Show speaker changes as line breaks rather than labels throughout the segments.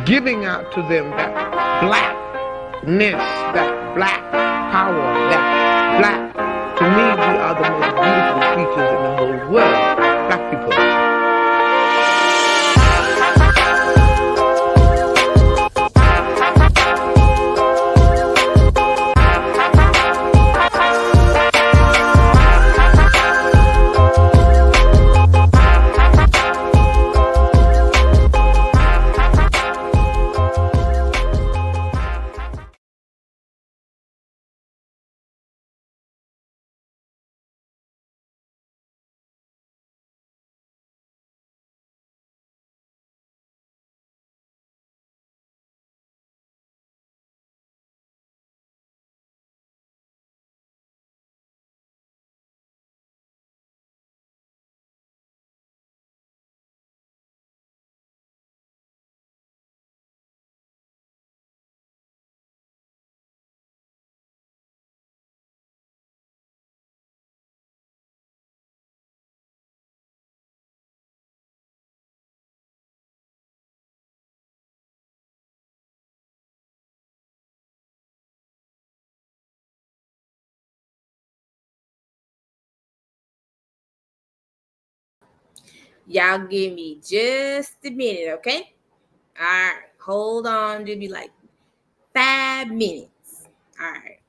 giving out to them that blackness, that black power, that black. To me, we are the most beautiful creatures in the whole world, black people.
Y'all give me just a minute, okay? All right, hold on. Give me like 5 minutes. All right.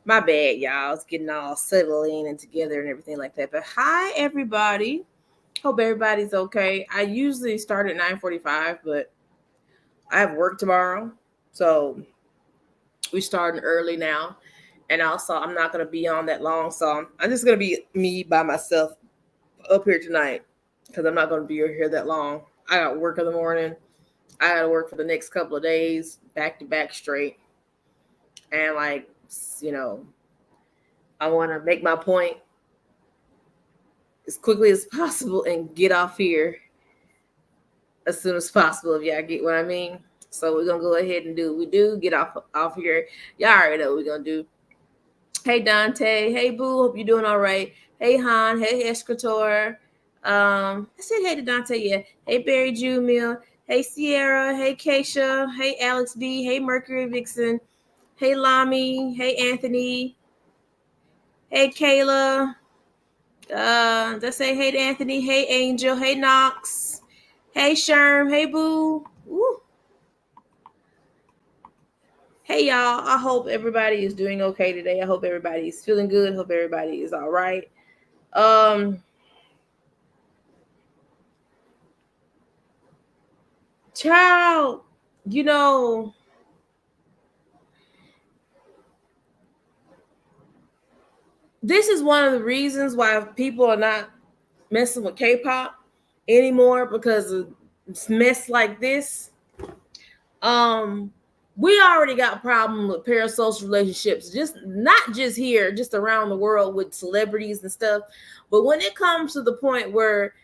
My bad, y'all. It's getting all settling and together and everything like that. But hi, everybody. Hope everybody's okay. I usually start at 9:45, but I have work tomorrow, so we starting early now. And also, I'm not gonna be on that long, so I'm just gonna be me by myself up here tonight because I'm not gonna be here that long. I got work in the morning. I got to work for the next couple of days, back to back straight, and you know, I want to make my point as quickly as possible and get off here as soon as possible. If y'all get what I mean. So we're gonna go ahead and do what we do. Get off here. Y'all already know what we're gonna do. Hey Dante. Hey Boo. Hope you're doing all right. Hey Han. Hey Escritor. I said hey to Dante. Yeah. Hey Barry Jumiel. Hey Sierra. Hey Keisha. Hey Alex B. Hey Mercury Vixen. Hey Lami. Hey Anthony. Hey Kayla. Let's say hey to Anthony. Hey Angel. Hey Knox. Hey Sherm. Hey Boo. Woo. Hey y'all. I hope everybody is doing okay today. I hope everybody is feeling good. Hope everybody is all right. Child, you know, this is one of the reasons why people are not messing with K-pop anymore, because of mess like this. We already got a problem with parasocial relationships, just not just here, just around the world with celebrities and stuff. But when it comes to the point where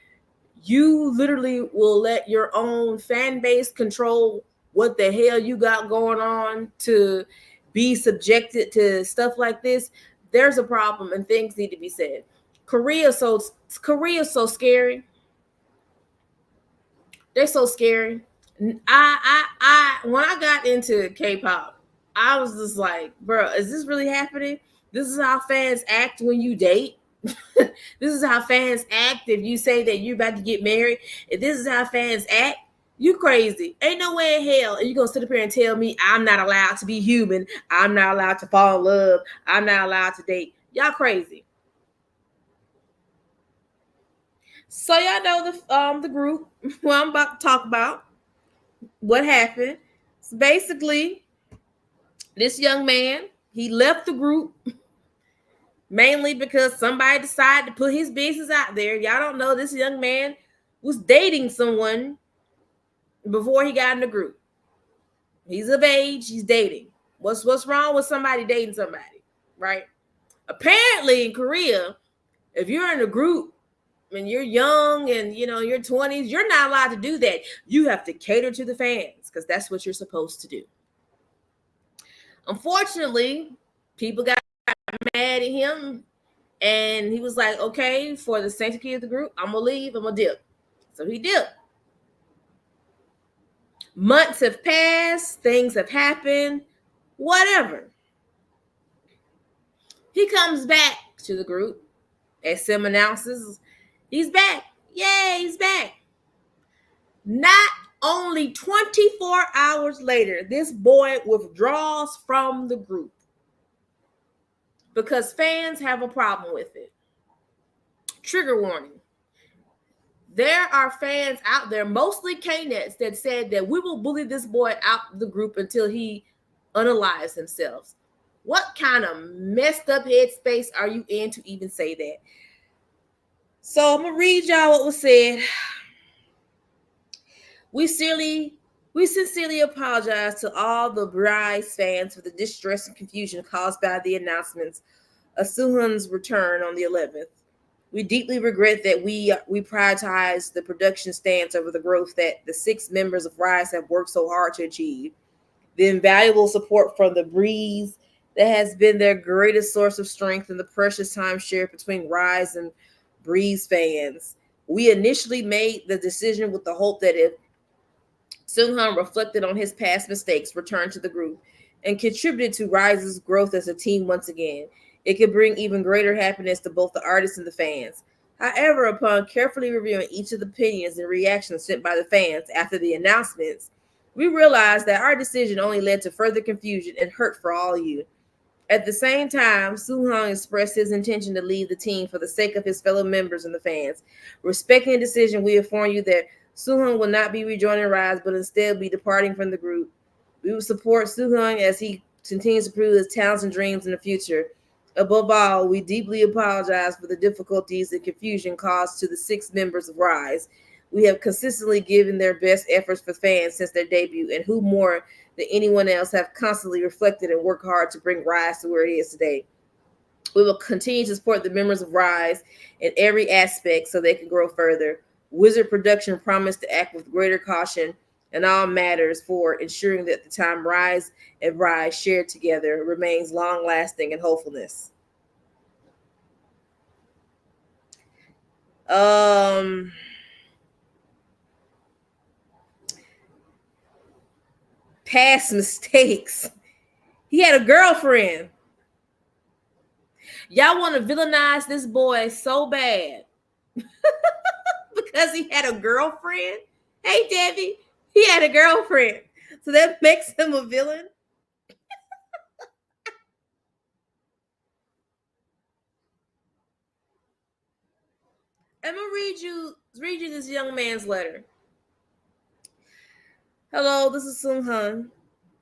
you literally will let your own fan base control what the hell you got going on to be subjected to stuff like this, there's a problem and things need to be said. Korea's so scary. They're so scary. I when I got into K-pop, I was just like, bro, is this really happening? This is how fans act when you date. This is how fans act if you say that you're about to get married. If this is how fans act, you crazy. Ain't no way in hell are you gonna sit up here and tell me I'm not allowed to be human. I'm not allowed to fall in love. I'm not allowed to date. Y'all crazy. So y'all know the group what I'm about to talk about. What happened? So basically, this young man, he left the group mainly because somebody decided to put his business out there. Y'all don't know this young man was dating someone before he got in the group. He's of age, he's dating. What's wrong with somebody dating somebody, right? Apparently in Korea, if you're in a group and you're young and your 20s, you're not allowed to do that. You have to cater to the fans because that's what you're supposed to do. Unfortunately, people got mad at him and he was like, okay, for the sanctity of the group, I'm gonna leave, I'm gonna dip. So he dipped. Months have passed, things have happened, whatever. He comes back to the group. SM announces he's back. Yay, he's back. Not only 24 hours later, this boy withdraws from the group because fans have a problem with it. Trigger warning. There are fans out there, mostly Knetz, that said that we will bully this boy out of the group until he unalives himself. What kind of messed up headspace are you in to even say that? So I'm going to read y'all what was said. We sincerely apologize to all the Riize fans for the distress and confusion caused by the announcements of Seunghan's return on the 11th. We deeply regret that we prioritize the production stance over the growth that the 6 members of Riize have worked so hard to achieve. The invaluable support from the Riize that has been their greatest source of strength in the precious time shared between Riize and Riize fans. We initially made the decision with the hope that if Seunghan reflected on his past mistakes, returned to the group, and contributed to Riize's growth as a team once again, it could bring even greater happiness to both the artists and the fans. However, upon carefully reviewing each of the opinions and reactions sent by the fans after the announcements, we realized that our decision only led to further confusion and hurt for all of you. At the same time, Seunghan expressed his intention to leave the team for the sake of his fellow members and the fans. Respecting the decision, we inform you that Seunghan will not be rejoining Riize, but instead be departing from the group. We will support Seunghan as he continues to prove his talents and dreams in the future. Above all, we deeply apologize for the difficulties and confusion caused to the 6 members of Riize. We have consistently given their best efforts for fans since their debut, and who more than anyone else have constantly reflected and worked hard to bring Riize to where it is today. We will continue to support the members of Riize in every aspect so they can grow further. Wizard Production promised to act with greater caution in all matters for ensuring that the time Riize and Riize shared together remains long-lasting and hopefulness. Past mistakes. He had a girlfriend. Y'all want to villainize this boy so bad because he had a girlfriend. Hey, Debbie, he had a girlfriend. So that makes him a villain. I'm gonna read you this young man's letter. Hello, this is Seunghan.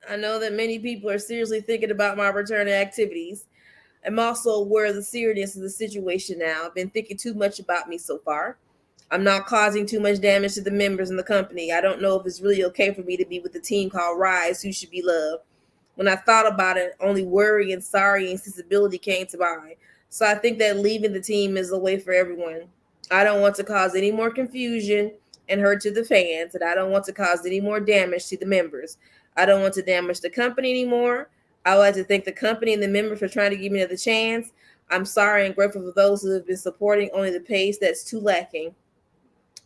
I know that many people are seriously thinking about my return to activities. I'm also aware of the seriousness of the situation now. I've been thinking too much about me so far. I'm not causing too much damage to the members in the company. I don't know if it's really okay for me to be with a team called Riize, who should be loved. When I thought about it, only worry and sorry and sensibility came to mind. So I think that leaving the team is a way for everyone. I don't want to cause any more confusion and hurt to the fans, and I don't want to cause any more damage to the members. I don't want to damage the company anymore. I would like to thank the company and the members for trying to give me another chance. I'm sorry and grateful for those who have been supporting only the pace that's too lacking.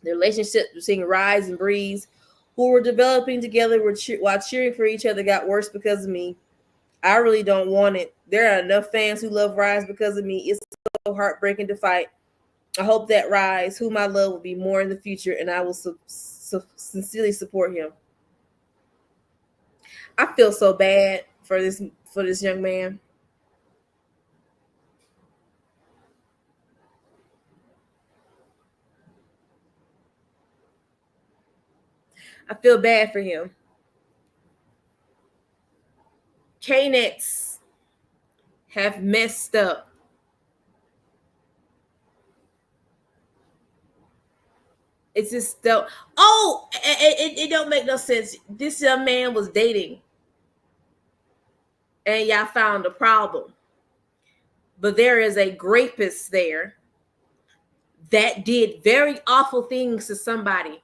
The relationship between Riize and Riize, who were developing together while cheering for each other, got worse because of me. I really don't want it. There are enough fans who love Riize because of me. It's so heartbreaking to fight. I hope that Riize, whom I love, will be more in the future, and I will sincerely support him. I feel so bad for this young man. I feel bad for him. Knetz have messed up. It's just though. Oh, it don't make no sense. This young man was dating, and y'all found a problem. But there is a rapist there that did very awful things to somebody.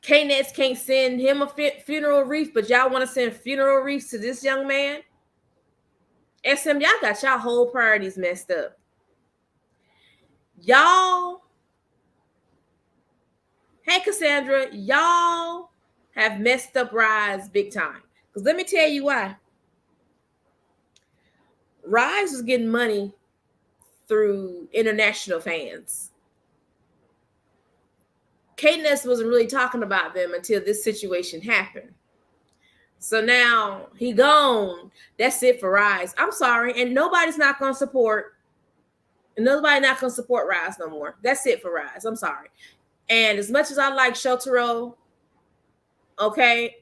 Knetz can't send him a funeral wreath, but y'all want to send funeral wreaths to this young man? SM, y'all got y'all whole priorities messed up. Y'all, hey Cassandra, y'all have messed up Riize big time. Because let me tell you why. Riize was getting money through international fans. Knetz wasn't really talking about them until this situation happened. So now he gone. That's it for Riize. I'm sorry, and nobody's not gonna support. Nobody not gonna support Riize no more. That's it for Riize. I'm sorry. And as much as I like Shotaro, okay,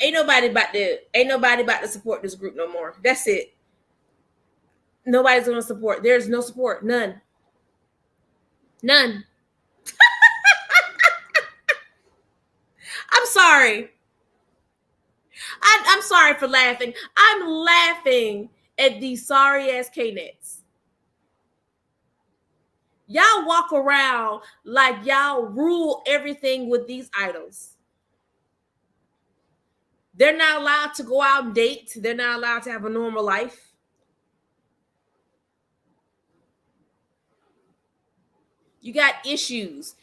ain't nobody about to support this group no more. That's it. Nobody's gonna support. There's no support. None. I'm sorry. I'm sorry for laughing. I'm laughing at these sorry ass Knetz. Y'all walk around like y'all rule everything with these idols. They're not allowed to go out and date. They're not allowed to have a normal life. You got issues.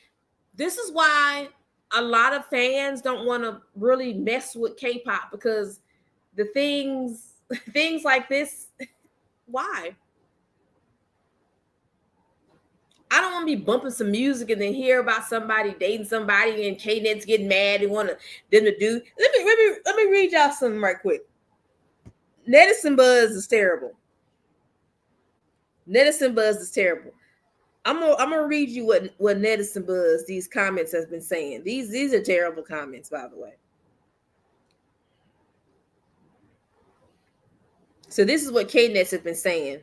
This is why a lot of fans don't want to really mess with K-pop, because the things like this, why? I don't want to be bumping some music and then hear about somebody dating somebody and Knetz getting mad and want them to do. Let me read y'all something right quick. Netizen buzz is terrible. Netizen buzz is terrible. I'm gonna read you what Netizen buzz these comments has been saying. These are terrible comments, by the way. So this is what Knetz has been saying.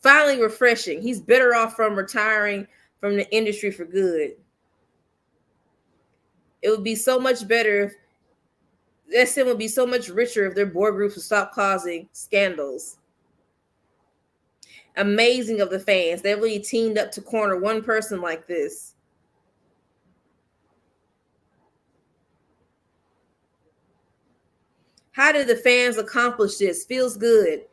Finally refreshing. He's better off from retiring from the industry for good. It would be so much better if SM would be so much richer if their boy groups would stop causing scandals. Amazing of the fans. They really teamed up to corner one person like this. How did the fans accomplish this? Feels good.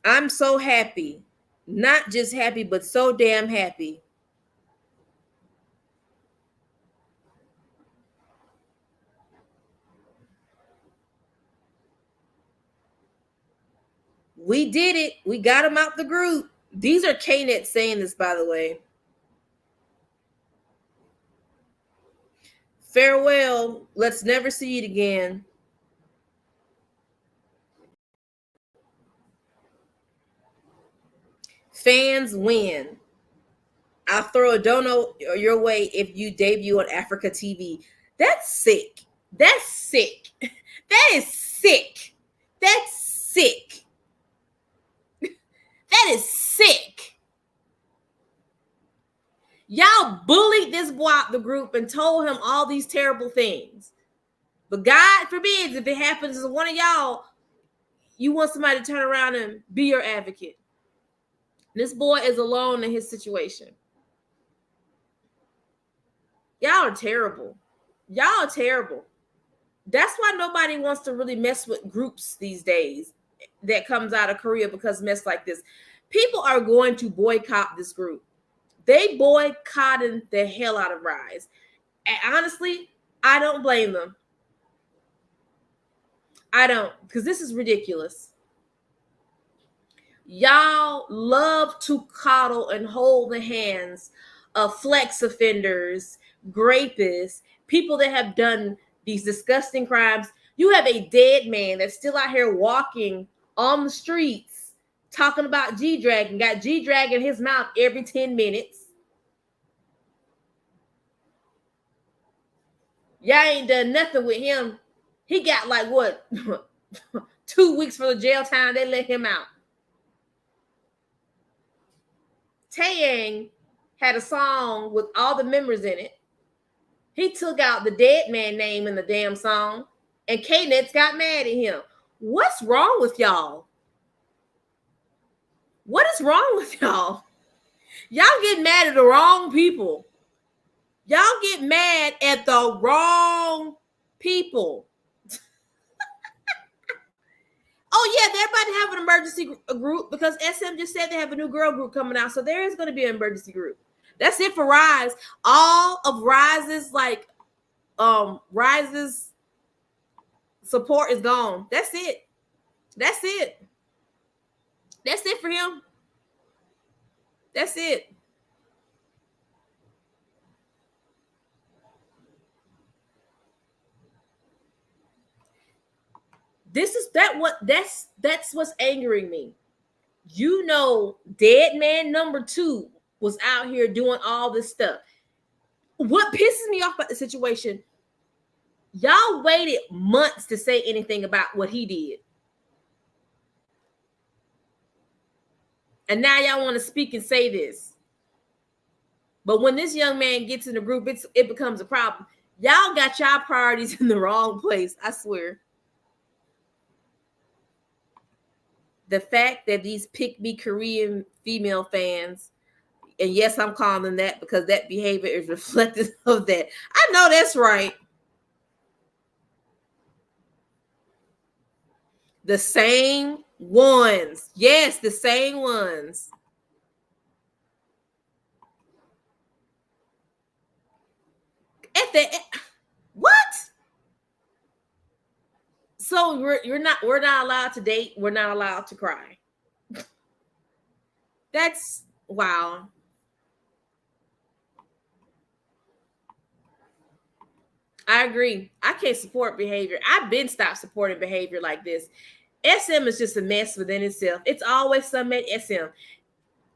I'm so happy. Not just happy, but so damn happy. We did it. We got him out the group. These are Knetz saying this, by the way. Farewell. Let's never see it again. Fans win. I'll throw a dono your way if you debut on Africa TV. That's sick. That's sick. That is sick. That's sick. That is sick. Y'all bullied this boy out the group and told him all these terrible things. But God forbids if it happens to one of y'all, you want somebody to turn around and be your advocate. This boy is alone in his situation. Y'all are terrible. Y'all are terrible. That's why nobody wants to really mess with groups these days that comes out of Korea because mess like this. People are going to boycott this group. They boycotted the hell out of Riize. And honestly, I don't blame them. I don't, because this is ridiculous. Y'all love to coddle and hold the hands of flex offenders, grapists, people that have done these disgusting crimes. You have a dead man that's still out here walking on the streets talking about G-Dragon, got G-Dragon in his mouth every 10 minutes. Y'all ain't done nothing with him. He got like what? 2 weeks for the jail time. They let him out. Taeyang had a song with all the members in it. He took out the dead man name in the damn song, and Knetz got mad at him. What's wrong with y'all? What is wrong with y'all? Y'all get mad at the wrong people. Y'all get mad at the wrong people. Oh, yeah, they're about to have an emergency group because SM just said they have a new girl group coming out. So there is going to be an emergency group. That's it for Riize. All of Riize's Riize's support is gone. That's it. That's it. That's it for him. That's it. That's what's angering me. You know, dead man number 2 was out here doing all this stuff. What pisses me off about the situation, y'all waited months to say anything about what he did. And now y'all want to speak and say this. But when this young man gets in the group, it becomes a problem. Y'all got y'all priorities in the wrong place, I swear. The fact that these pick-me Korean female fans, and yes, I'm calling them that because that behavior is reflective of that. I know that's right. The same ones. Yes, the same ones. What? So we're not allowed to date. We're not allowed to cry. That's wow. I agree. I can't support behavior. I've been stopped supporting behavior like this. SM is just a mess within itself. It's always some at SM.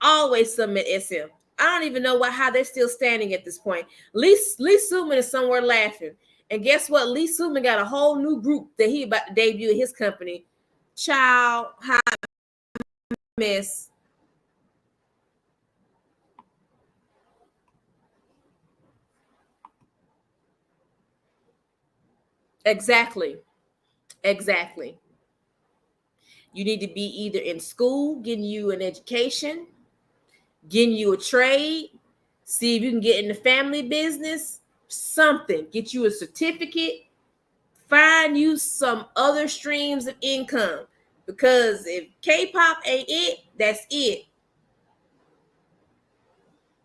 Always some at SM. I don't even know how they're still standing at this point. Lee Suman is somewhere laughing. And guess what? Lee Suman got a whole new group that he about to debut at his company. Child, hot mess. Exactly. Exactly. You need to be either in school, getting you an education, getting you a trade, see if you can get in the family business, something, get you a certificate, find you some other streams of income. Because if K-pop ain't it, that's it.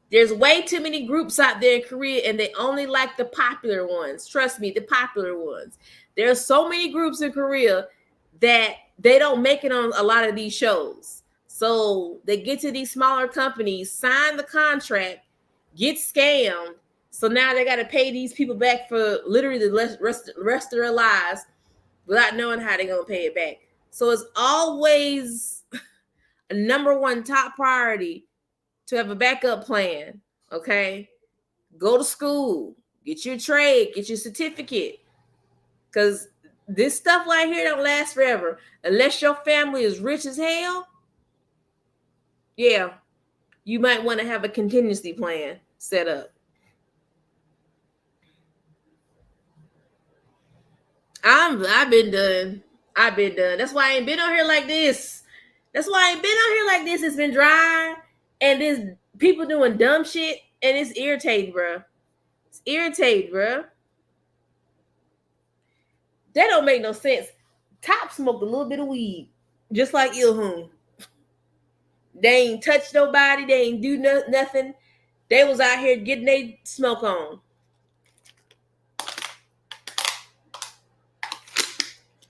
There's way too many groups out there in Korea, and they only like the popular ones. Trust me, the popular ones. There's so many groups in Korea that they don't make it on a lot of these shows. So they get to these smaller companies, sign the contract, get scammed. So now they got to pay these people back for literally the rest of their lives without knowing how they're going to pay it back. So it's always a number one top priority to have a backup plan, okay? Go to school, get your trade, get your certificate. Because this stuff right here don't last forever. Unless your family is rich as hell, yeah, you might want to have a contingency plan set up. I've been done. I've been done. That's why I ain't been on here like this. That's why I ain't been on here like this. It's been dry, and there's people doing dumb shit, and it's irritating, bro. It's irritating, bro. That don't make no sense. Top smoked a little bit of weed, just like Ilhum. They ain't touched nobody. They ain't do nothing. They was out here getting their smoke on.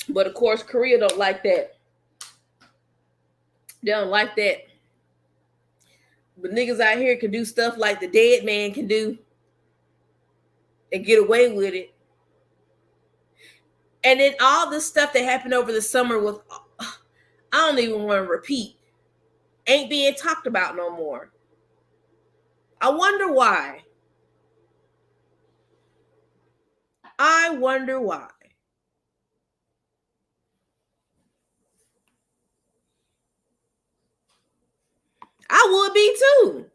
But of course, Korea don't like that. They don't like that. But niggas out here can do stuff like the dead man can do and get away with it. And then all this stuff that happened over the summer with, I don't even want to repeat, ain't being talked about no more. I wonder why. I wonder why. I would be too.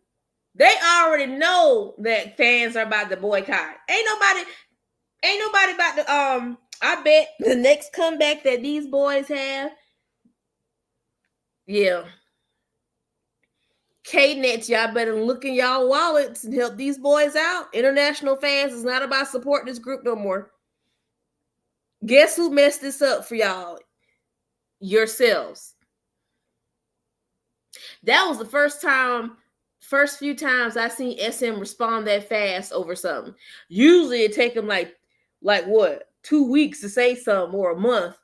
They already know that fans are about to boycott. Ain't nobody about to I bet the next comeback that these boys have, yeah. Knetz, y'all better look in y'all wallets and help these boys out. International fans is not about supporting this group no more. Guess who messed this up for y'all? Yourselves. That was the first few times I seen SM respond that fast over something. Usually it take them like what, 2 weeks to say something or a month.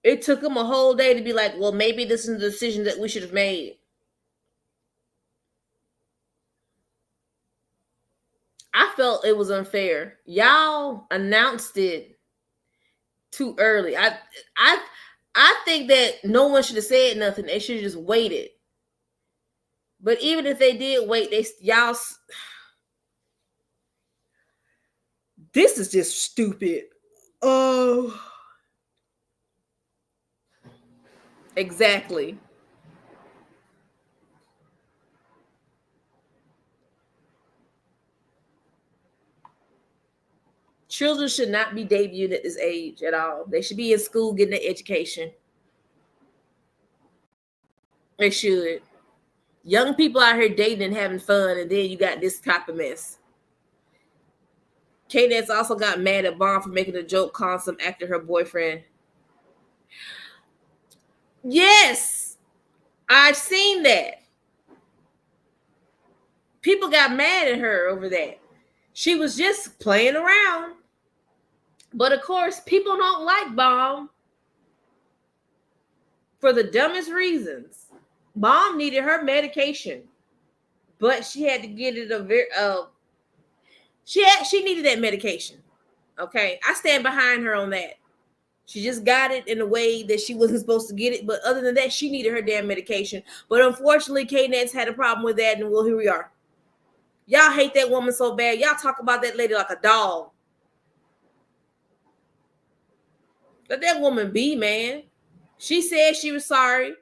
It took them a whole day to be like, well, maybe this is the decision that we should have made. I felt it was unfair. Y'all announced it too early. I think that no one should have said nothing. They should have just waited. But even if they did wait, y'all. This is just stupid. Oh, exactly. Children should not be debuted at this age at all. They should be in school getting an education. They should. Young people out here dating and having fun, and then you got this type of mess. Knetz also got mad at Bomb for making a joke calling some actor her boyfriend. Yes, I've seen that. People got mad at her over that. She was just playing around. But of course, people don't like Bomb for the dumbest reasons. Bomb needed her medication, but she had to get it She needed that medication. Okay, I stand behind her on that. She just got it in a way that she wasn't supposed to get it. But other than that, she needed her damn medication. But unfortunately, Knetz had a problem with that, and well, here we are. Y'all hate that woman so bad. Y'all talk about that lady like a dog. Let that woman be, man. She said she was sorry.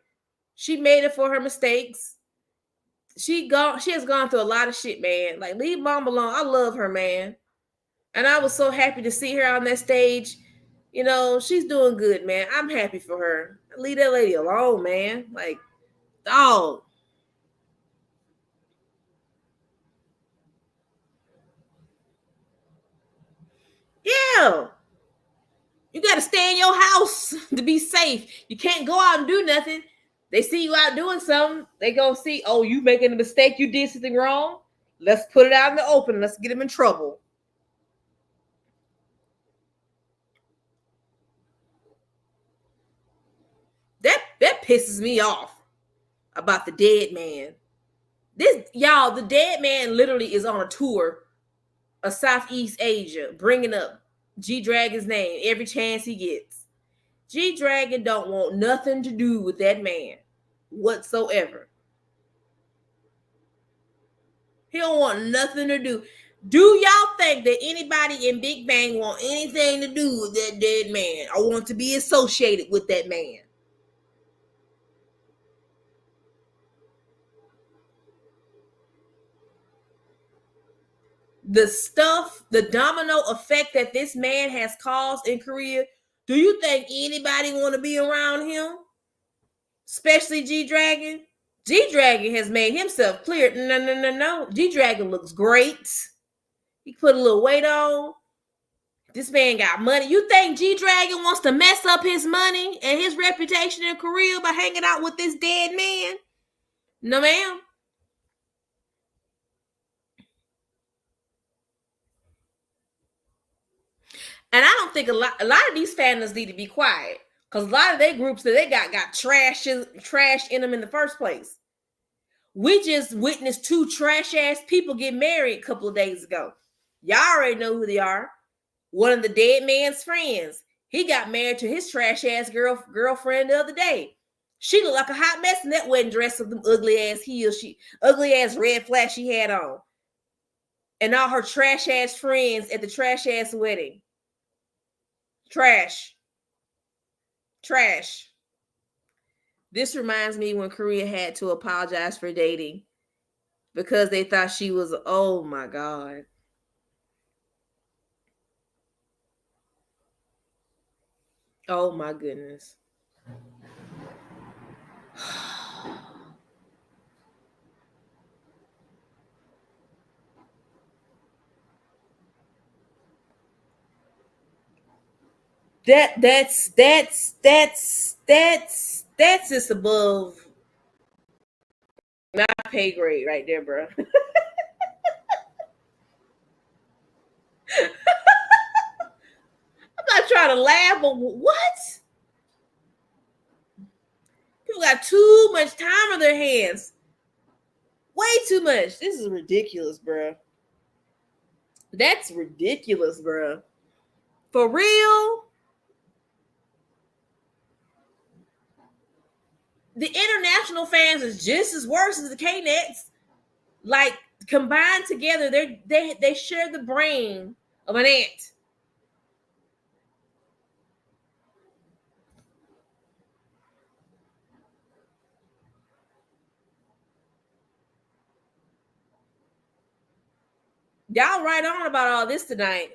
She made it for her mistakes. She has gone through a lot of shit, man. Like, leave mom alone. I love her, man. And I was so happy to see her on that stage. You know, she's doing good, man. I'm happy for her. Leave that lady alone, man. Like, dog. Yeah. You got to stay in your house to be safe. You can't go out and do nothing. They see you out doing something. They gonna see, oh, you making a mistake. You did something wrong. Let's put it out in the open. Let's get them in trouble. That pisses me off about the dead man. This, y'all, the dead man literally is on a tour of Southeast Asia, bringing up G Dragon's name every chance he gets. G Dragon don't want nothing to do with that man whatsoever. He don't want nothing to do. Do y'all think that anybody in Big Bang want anything to do with that dead man or want to be associated with that man? The stuff, the domino effect that this man has caused in Korea, do you think anybody want to be around him? Especially G Dragon? G Dragon has made himself clear. No. G Dragon looks great. He put a little weight on. This man got money. You think G Dragon wants to mess up his money and his reputation in Korea by hanging out with this dead man? No, ma'am. And I don't think a lot of these fandoms need to be quiet, because a lot of their groups that they got trash in them in the first place. We just witnessed two trash ass people get married a couple of days ago. Y'all already know who they are. One of the dead man's friends. He got married to his trash ass girlfriend the other day. She looked like a hot mess in that wedding dress with them ugly ass heels, ugly ass red flat she had on. And all her trash ass friends at the trash ass wedding. Trash. This reminds me when Korea had to apologize for dating because they thought she was, oh my God. Oh my goodness. That's just above my pay grade right there, bro. I'm not trying to laugh, but what? People got too much time on their hands. Way too much. This is ridiculous, bro. That's ridiculous, bro. For real? The international fans is just as worse as the Knetz. Like, combined together, they share the brain of an ant. Y'all right on about all this tonight.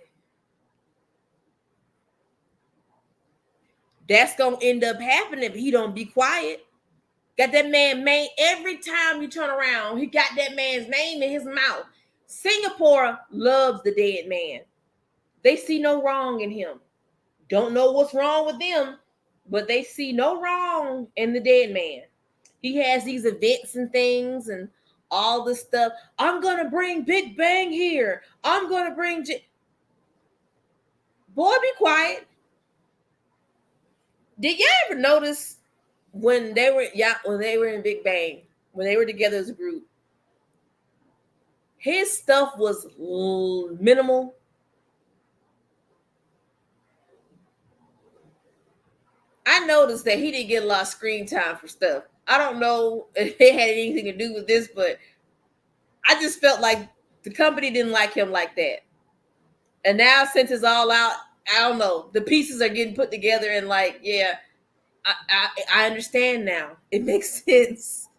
That's gonna end up happening if he don't be quiet. Got that man made every time you turn around, he got that man's name in his mouth. Singapore loves the dead man. They see no wrong in him. Don't know what's wrong with them, but they see no wrong in the dead man. He has these events and things and all this stuff. I'm gonna bring Big Bang here. I'm gonna bring boy, be quiet. Did y'all ever notice when they were in Big Bang, when they were together as a group, His stuff was minimal. I noticed that he didn't get a lot of screen time for stuff. I don't know if it had anything to do with this, but I just felt like the company didn't like him like that. And now since it's all out, I don't know. The pieces are getting put together, and like, yeah, I understand now. It makes sense.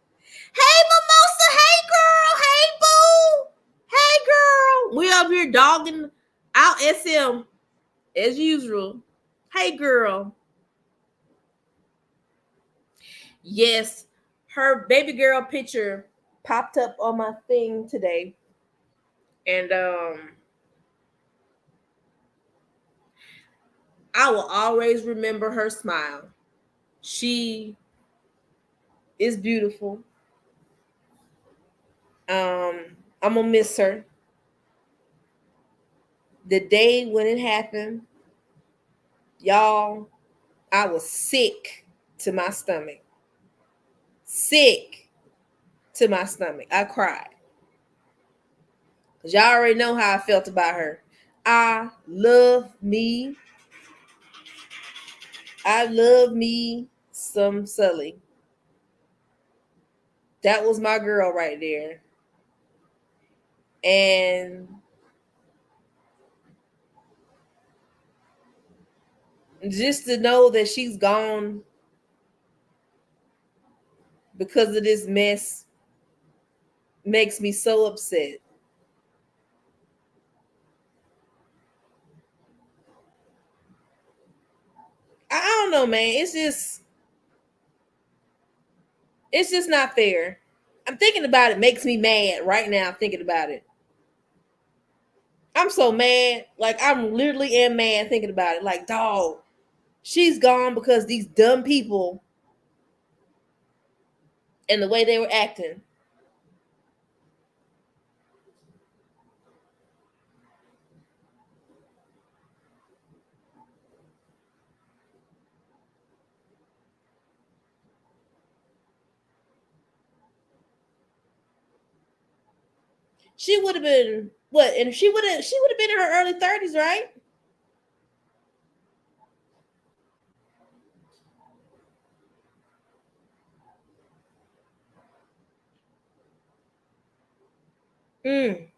Hey, Mimosa. Hey, girl. Hey, boo. Hey, girl. We up here dogging out SM as usual. Hey, girl. Yes, her baby girl picture popped up on my thing today, and I will always remember her smile. She is beautiful. I'm gonna miss her. The day when it happened, y'all, I was sick to my stomach. Sick to my stomach. I cried. Because y'all already know how I felt about her. I love me. I love me some Sully. That was my girl right there. And just to know that she's gone because of this mess makes me so upset. I don't know, man. It's just not fair. I'm thinking about it, makes me mad right now thinking about it. I'm so mad. Like, I'm literally am mad thinking about it. Like, dog, she's gone because these dumb people and the way they were acting. She would have been what? And she would have been in her early 30s, right? Mm.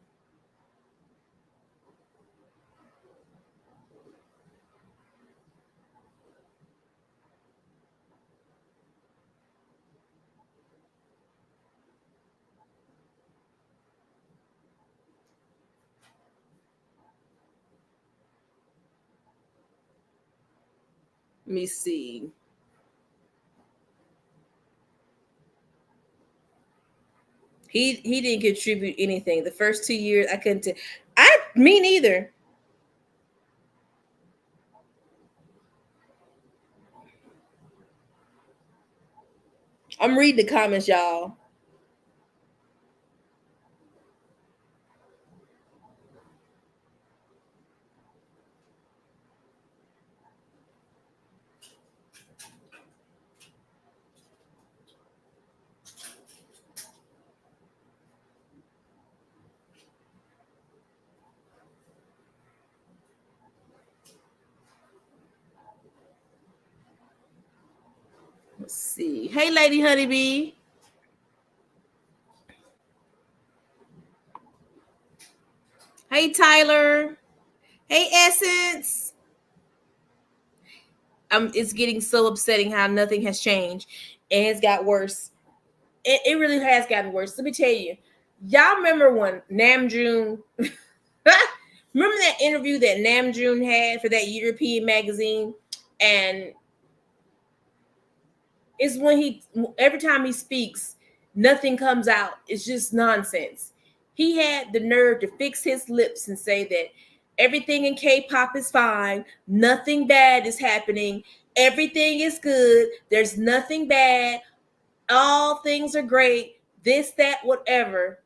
Let me see. He didn't contribute anything. The first 2 years, I couldn't. Me neither. I'm reading the comments, y'all. Let's see. Hey, Lady Honeybee. Hey, Tyler. Hey, Essence. It's getting so upsetting how nothing has changed and it's got worse. It really has gotten worse. Let me tell you. Y'all remember when Namjoon remember that interview that Namjoon had for that European magazine? And it's when every time he speaks, nothing comes out. It's just nonsense. He had the nerve to fix his lips and say that everything in K-pop is fine, nothing bad is happening, everything is good, there's nothing bad, all things are great, this, that, whatever.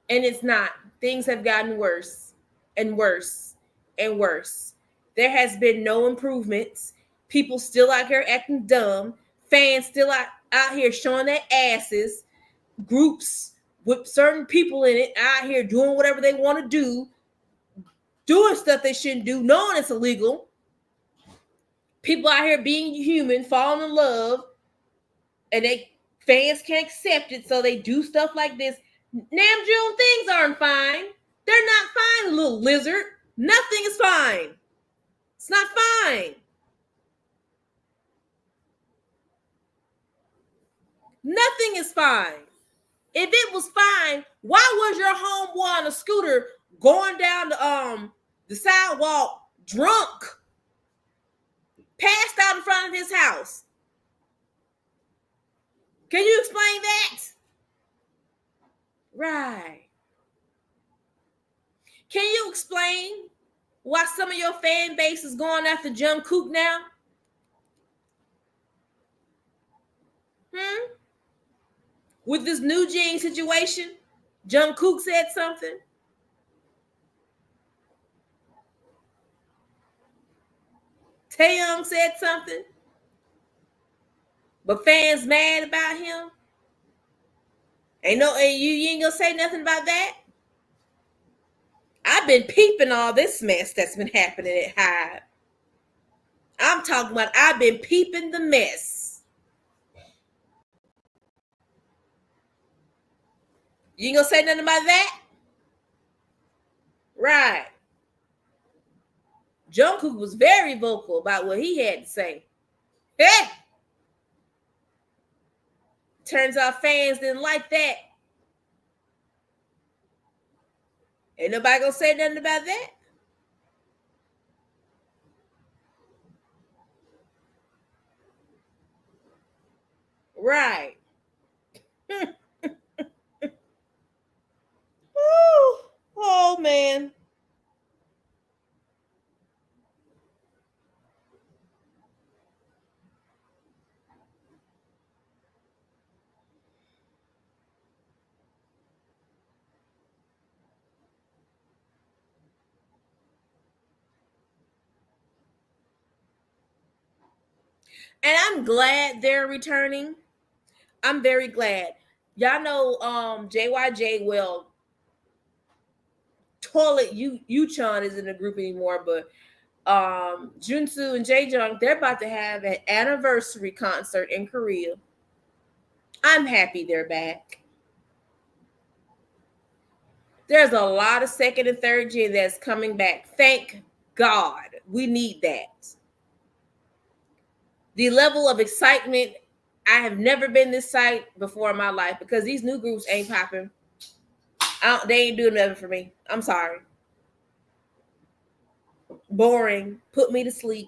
And it's not. Things have gotten worse and worse and worse. There has been no improvements. People still out here acting dumb. Fans still out here showing their asses. groups with certain people in it out here doing whatever they want to do, doing stuff they shouldn't do, knowing it's illegal. People out here being human, falling in love, and fans can't accept it, so they do stuff like this. Namjoon, things aren't fine. They're not fine, little lizard. Nothing is fine. It's not fine. Nothing is fine. If it was fine, why was your homeboy on a scooter going down the sidewalk drunk, passed out in front of his house? Can you explain that? Right. Can you explain why some of your fan base is going after Jungkook now? With this New Jean situation, Jungkook said something. Taeyong said something. But fans mad about him. You ain't gonna say nothing about that. I've been peeping all this mess that's been happening at Hive. I'm talking about I've been peeping the mess. You ain't gonna say nothing about that? Right. Jungkook was very vocal about what he had to say. Hey! Turns out fans didn't like that. Ain't nobody gonna say nothing about that. Right. Oh, man. And I'm glad they're returning. I'm very glad. Y'all know JYJ, well, Toilet Yuchon isn't in the group anymore, but Junsu and Jaejong, they're about to have an anniversary concert in Korea. I'm happy they're back. There's a lot of second and third gen that's coming back. Thank God. We need that. The level of excitement, I have never been this sight before in my life because these new groups ain't popping. They ain't doing nothing for me. I'm sorry. Boring. Put me to sleep.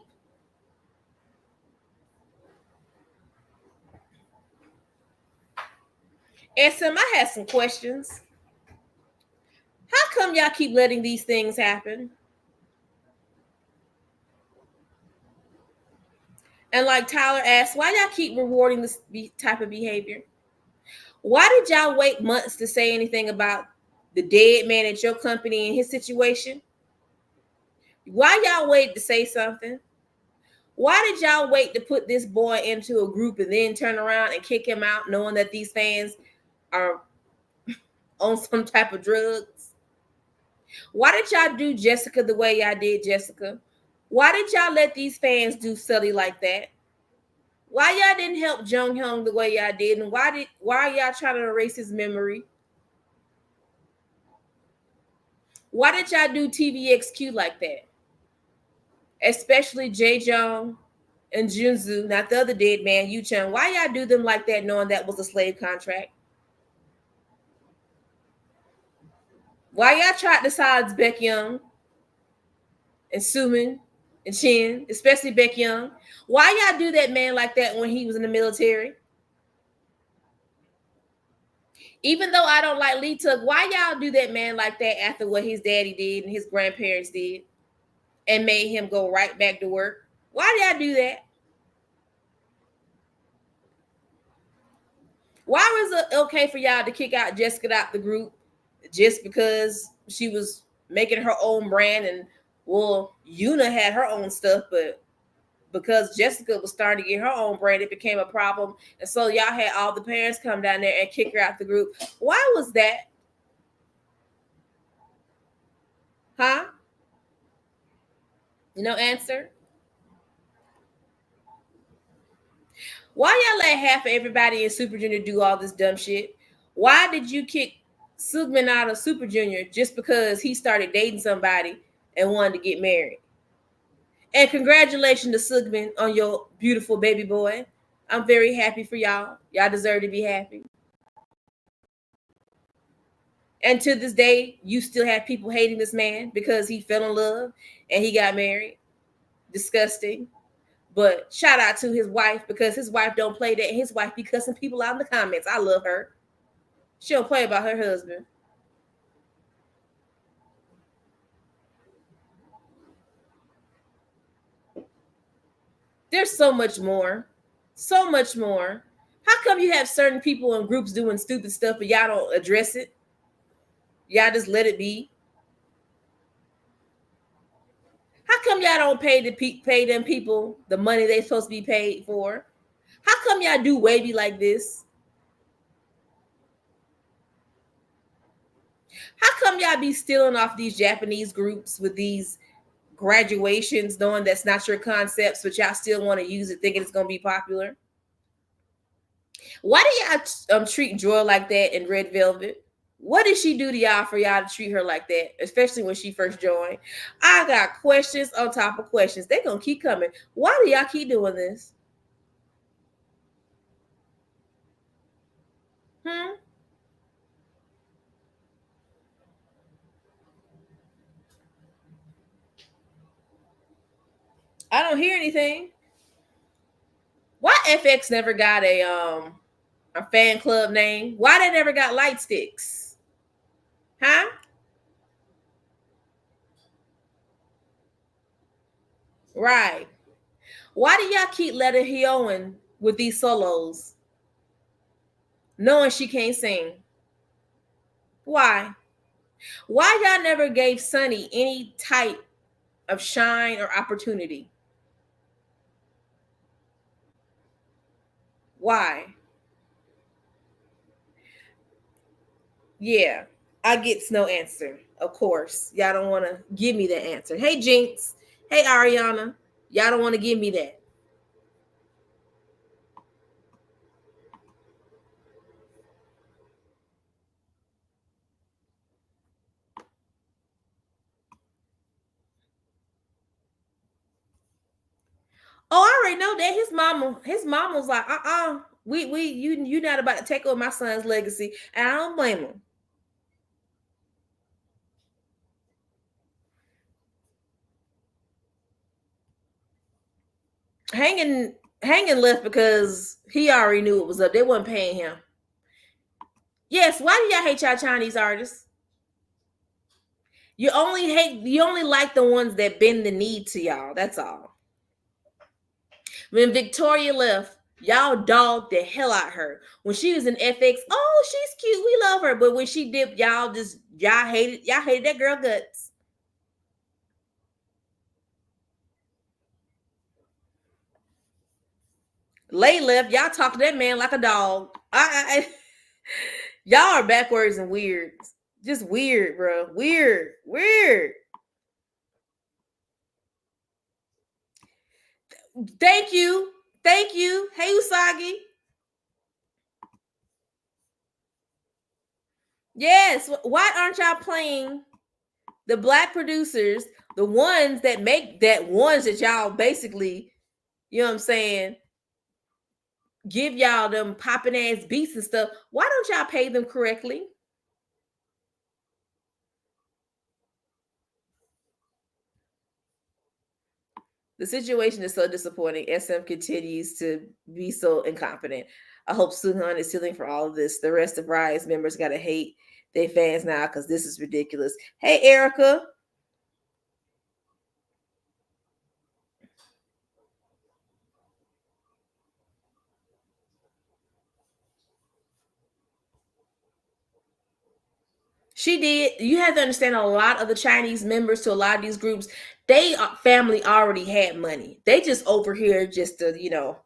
And Sam, I had some questions. How come y'all keep letting these things happen? And like Tyler asked, why y'all keep rewarding this type of behavior? Why did y'all wait months to say anything about the dead man at your company and his situation? Why y'all wait to say something? Why did y'all wait to put this boy into a group and then turn around and kick him out knowing that these fans are on some type of drugs? Why did y'all do Jessica the way y'all did Jessica? Why did y'all let these fans do Sully like that? Why y'all didn't help Junghyun the way y'all did? And why are y'all trying to erase his memory? Why did y'all do TVXQ like that? Especially Jaejong and Junsu, not the other dead man, Yuchun. Why y'all do them like that knowing that was a slave contract? Why y'all tried to sides Baekhyun and Sumin and Shin, especially Baekhyun? Why y'all do that man like that when he was in the military? Even though I don't like Lee Tug, why y'all do that man like that after what his daddy did and his grandparents did and made him go right back to work? Why did y'all do that? Why was it okay for y'all to kick out Jessica out the group just because she was making her own brand? And well, Yuna had her own stuff, but because Jessica was starting to get her own brand, it became a problem. And so y'all had all the parents come down there and kick her out the group. Why was that? Huh? No answer? Why y'all let half of everybody in Super Junior do all this dumb shit? Why did you kick Seunghan out of Super Junior just because he started dating somebody and wanted to get married? And congratulations to Seunghan on your beautiful baby boy. I'm very happy for y'all. Y'all deserve to be happy. And to this day, you still have people hating this man because he fell in love and he got married. Disgusting. But shout out to his wife, because his wife don't play that. His wife be cussing people out in the comments. I love her. She don't play about her husband. There's so much more. So much more. How come you have certain people in groups doing stupid stuff, but y'all don't address it? Y'all just let it be? How come y'all don't pay them people the money they supposed to be paid for? How come y'all do wavy like this? How come y'all be stealing off these Japanese groups with these graduations, knowing that's not your concepts, but y'all still want to use it, thinking it's gonna be popular? Why do y'all treat Joy like that in Red Velvet? What did she do to y'all for y'all to treat her like that, especially when she first joined? I got questions on top of questions. They're gonna keep coming. Why do y'all keep doing this? Hmm? I don't hear anything. Why FX never got a fan club name? Why they never got light sticks? Huh? Right. Why do y'all keep letting Hyoen with these solos, knowing she can't sing? Why? Why y'all never gave Sunny any type of shine or opportunity? Why? Yeah, I get no answer. Of course, y'all don't want to give me that answer. Hey, Jinx. Hey, Ariana. Y'all don't want to give me that. Oh, I already know that his mom was like, you're not about to take over my son's legacy, and I don't blame him. Hanging left because he already knew it was up. They wasn't paying him. Yes, why do y'all hate y'all Chinese artists? You only like the ones that bend the knee to y'all. That's all. When Victoria left, y'all dogged the hell out of her. When she was in FX, oh, she's cute. We love her. But when she dipped, y'all hated that girl guts. Lay left, y'all talk to that man like a dog. Y'all are backwards and weird. Just weird, bro. Weird. Thank you. Hey, Usagi. Yes. Why aren't y'all playing the black producers, the ones that make that ones that y'all basically, you know what I'm saying, give y'all them popping ass beats and stuff? Why don't y'all pay them correctly? The situation is so disappointing. SM continues to be so incompetent. I hope Seunghan is healing for all of this. The rest of Riize members gotta hate their fans now because this is ridiculous. Hey, Erica. She did. You have to understand, a lot of the Chinese members to a lot of these groups, they family already had money. They just over here just to,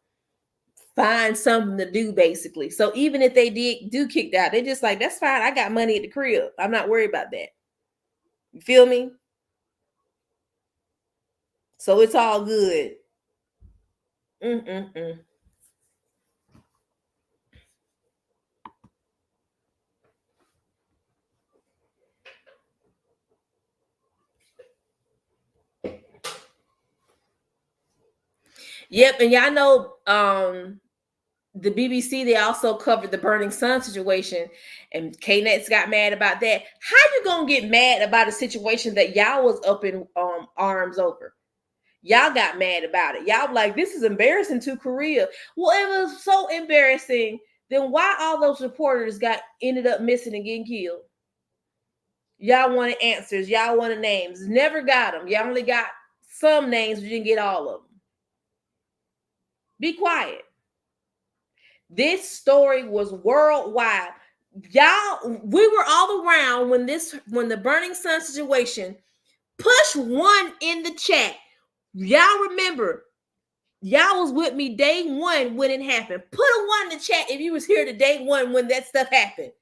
find something to do, basically. So even if they do kicked out, they just like, that's fine. I got money at the crib. I'm not worried about that. You feel me? So it's all good. Mm-mm-mm. Yep, and y'all know the BBC, they also covered the Burning Sun situation, and Knetz got mad about that. How you gonna get mad about a situation that y'all was up in arms over? Y'all got mad about it. Y'all like, this is embarrassing to Korea. Well, it was so embarrassing. Then why all those reporters ended up missing and getting killed? Y'all wanted answers. Y'all wanted names. Never got them. Y'all only got some names. You didn't get all of them. Be quiet. This story was worldwide. Y'all, we were all around when the Burning Sun situation. Push one in the chat. Y'all remember, y'all was with me day one when it happened. Put a one in the chat if you was here to day one when that stuff happened.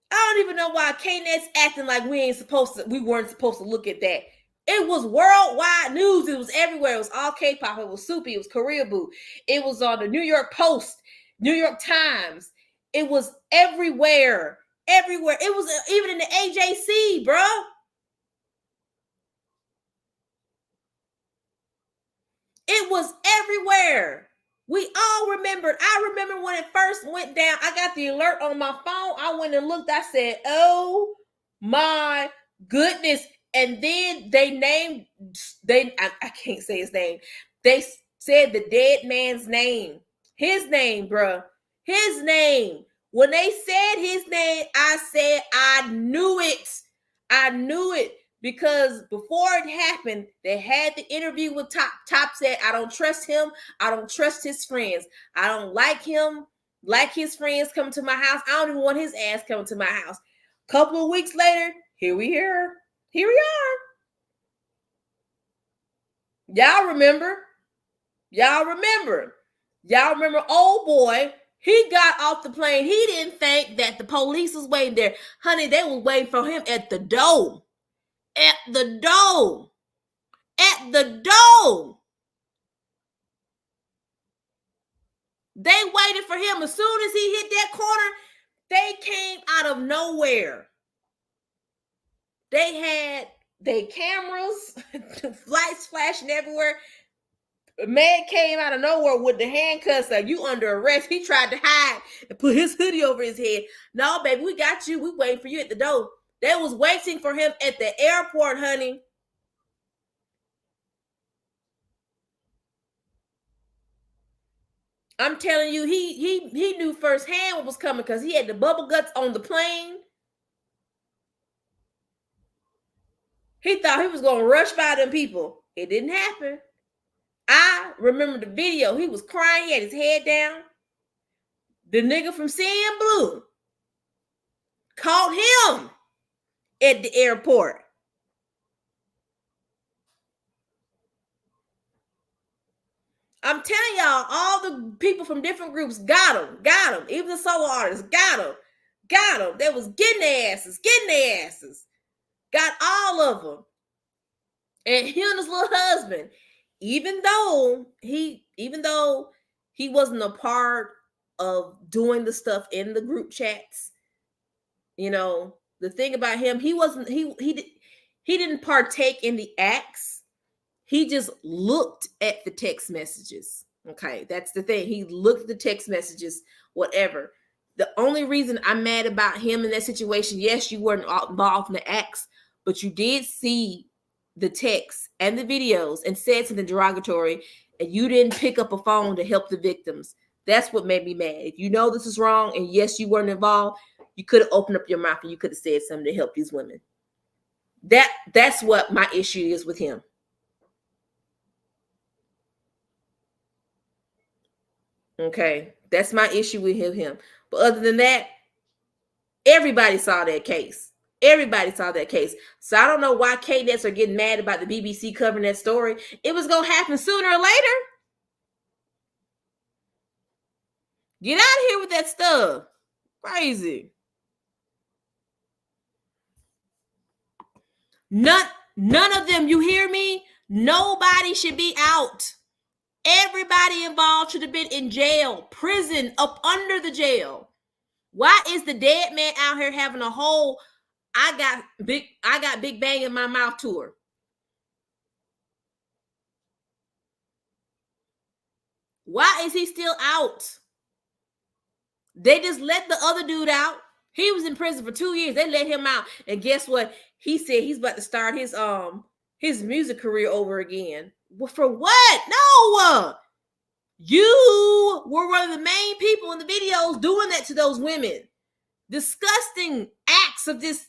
I don't even know why Knet's acting like we weren't supposed to look at that. It was worldwide news. It was everywhere. It was all K-pop. It was Soupy. It was Korea Boo. It was on the New York Post, New York Times. It was everywhere. Everywhere. It was even in the AJC, bro. It was everywhere. We all remembered. I remember when it first went down. I got the alert on my phone. I went and looked. I said, oh my goodness. And then I can't say his name. They said the dead man's name. His name, bruh. His name. When they said his name, I said, I knew it. I knew it. Because before it happened, they had the interview with Top. Top said, I don't trust him. I don't trust his friends. I don't like him, like his friends coming to my house. I don't even want his ass coming to my house. Couple of weeks later, here we are. Here we are. Y'all remember? Y'all remember? Y'all remember old boy? He got off the plane. He didn't think that the police was waiting there. Honey, they were waiting for him at the door. At the door. At the door. They waited for him. As soon as he hit that corner, they came out of nowhere. They had their cameras, lights flashing everywhere. A man came out of nowhere with the handcuffs. Like, you under arrest. He tried to hide and put his hoodie over his head. No, baby, we got you. We waiting for you at the door. They was waiting for him at the airport, honey. I'm telling you, he knew firsthand what was coming because he had the bubble guts on the plane. He thought he was going to rush by them people. It didn't happen. I remember the video. He was crying. He had his head down. The nigga from CN Blue caught him at the airport. I'm telling y'all, all the people from different groups got him. Even the solo artists got him. They was getting their asses. Got all of them. And he and his little husband, even though he wasn't a part of doing the stuff in the group chats, the thing about him, he didn't partake in the acts. He just looked at the text messages. Okay, that's the thing. He looked at the text messages, whatever. The only reason I'm mad about him in that situation, yes, you weren't involved in the acts, but you did see the texts and the videos and said something derogatory, and you didn't pick up a phone to help the victims. That's what made me mad. If you know this is wrong, and yes, you weren't involved, you could have opened up your mouth and you could have said something to help these women. That's what my issue is with him. Okay, that's my issue with him. But other than that, Everybody saw that case. Everybody saw that case. So I don't know why Knetz are getting mad about the BBC covering that story. It was going to happen sooner or later. Get out of here with that stuff. Crazy. None of them, you hear me? Nobody should be out. Everybody involved should have been in jail, prison, up under the jail. Why is the dead man out here having a whole I got Big Bang in my mouth tour? Why is he still out? They just let the other dude out. He was in prison for 2 years. They let him out. And guess what? He said he's about to start his music career over again. Well, for what? No. You were one of the main people in the videos doing that to those women. Disgusting acts of this.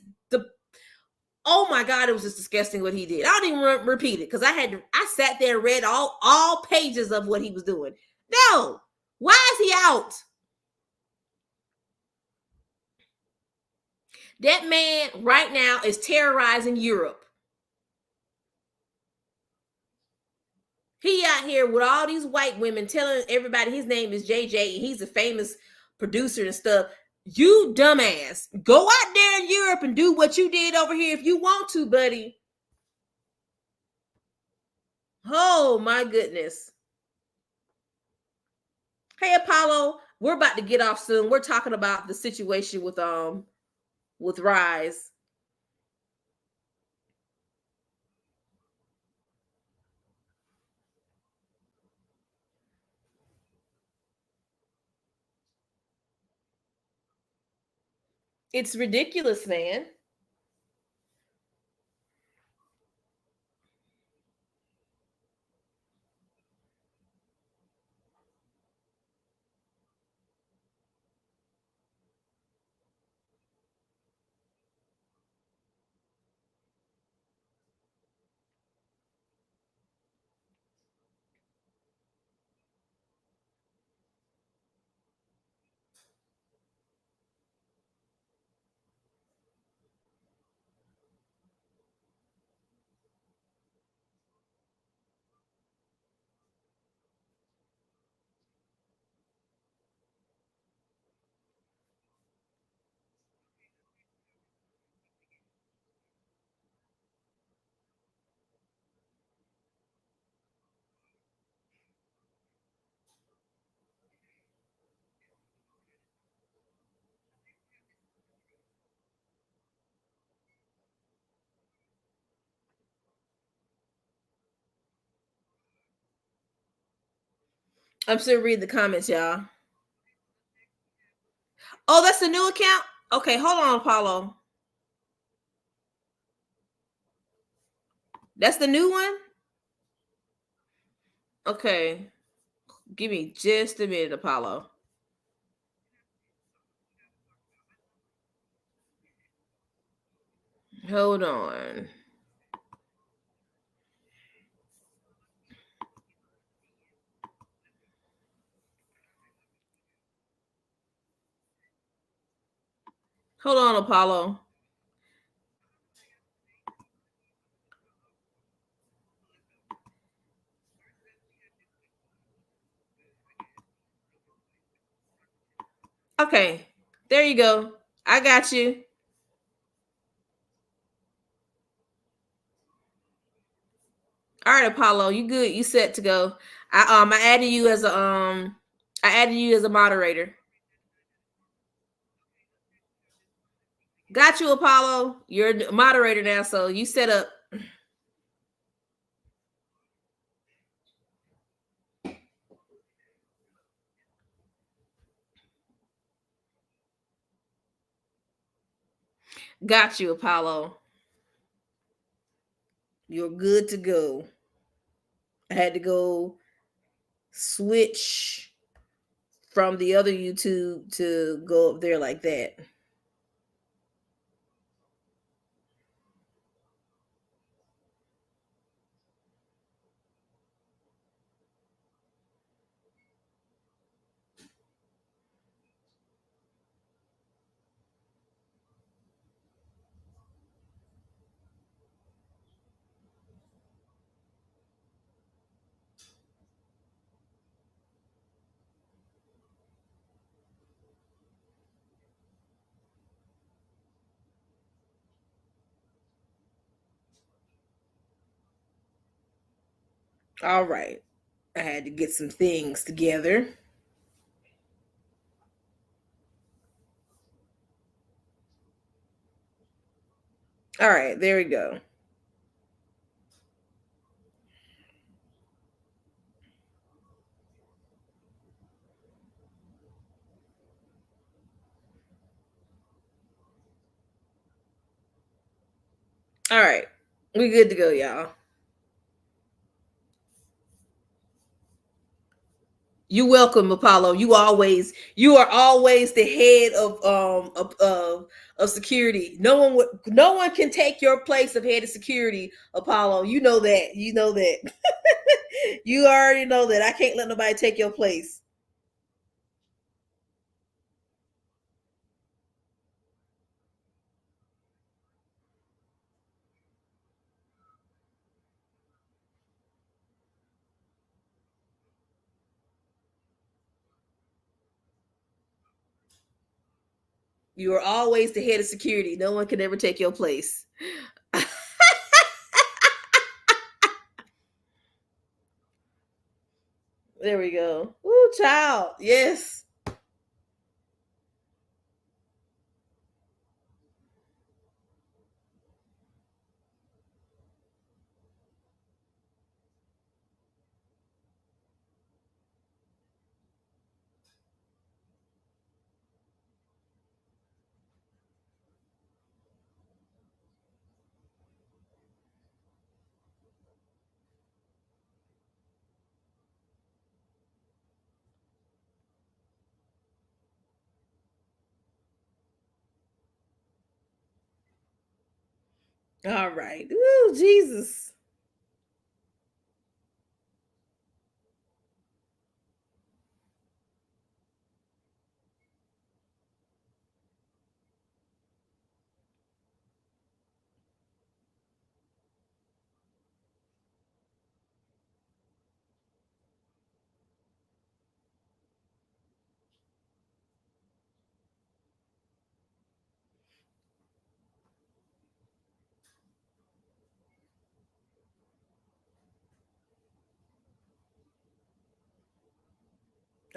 Oh my God, it was just disgusting what he did. I don't even repeat it because I sat there and read all pages of what he was doing. No. Why is he out? That man right now is terrorizing Europe. He out here with all these white women telling everybody his name is JJ and he's a famous producer and stuff. You dumbass. Go out there in Europe and do what you did over here if you want to, buddy. Oh my goodness. Hey Apollo, we're about to get off soon. We're talking about the situation with Riize. It's ridiculous, man. I'm still reading the comments, y'all. Oh, that's the new account? Okay, hold on, Apollo. That's the new one? Okay. Give me just a minute, Apollo. Hold on. Hold on, Apollo. Okay. There you go. I got you. All right, Apollo, you good? You set to go? I added you as a moderator. Got you, Apollo. You're a moderator now, so you set up. Got you, Apollo. You're good to go. I had to go switch from the other YouTube to go up there like that. All right. I had to get some things together. All right, there we go. All right. We good to go, y'all. You welcome, Apollo. You are always the head of security. No one can take your place of head of security, Apollo. You know that. You know that. You already know that. I can't let nobody take your place. You are always the head of security. No one can ever take your place. There we go. Ooh, child. Yes. All right. Ooh, Jesus.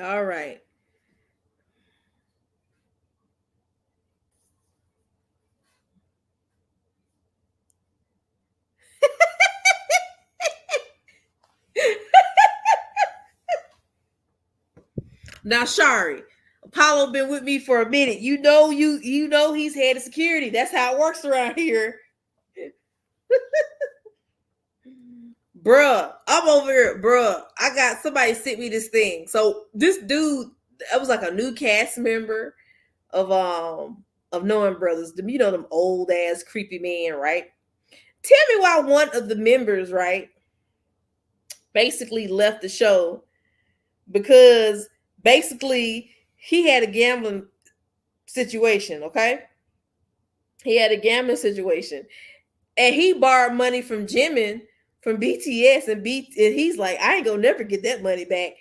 All right. Now, Shari, Apollo been with me for a minute. You know he's head of security. That's how it works around here. Bruh, I'm over here, bruh. I got somebody sent me this thing. So this dude, I was like a new cast member of Knowing Brothers. You know them old ass creepy men, right? Tell me why one of the members, right, basically left the show because basically he had a gambling situation, okay? He had a gambling situation. And he borrowed money from Jimin from BTS and he's like, I ain't gonna never get that money back.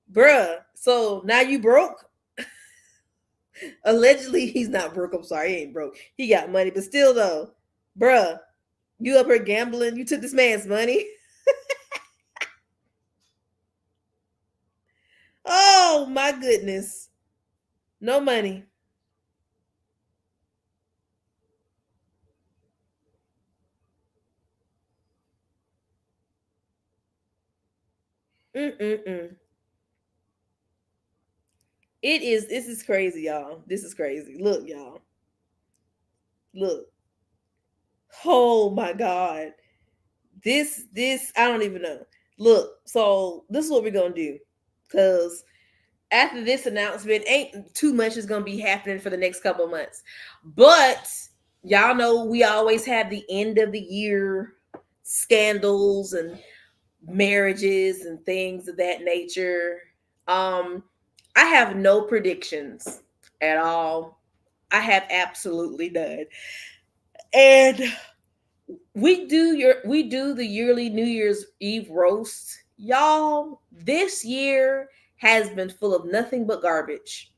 Bruh. So now you broke? Allegedly, he's not broke. I'm sorry, he ain't broke. He got money, but still though, bruh, you up here gambling, you took this man's money. Oh my goodness. No money. Mm-mm-mm. This is crazy, y'all. This is crazy. Look, y'all. Look. Oh my God. This I don't even know. Look, so this is what we're gonna do. Cause after this announcement, ain't too much is gonna be happening for the next couple of months. But y'all know we always have the end of the year scandals and marriages and things of that nature. Um, I have no predictions at all. I have absolutely none. And we do the yearly New Year's Eve roast. Y'all, this year has been full of nothing but garbage.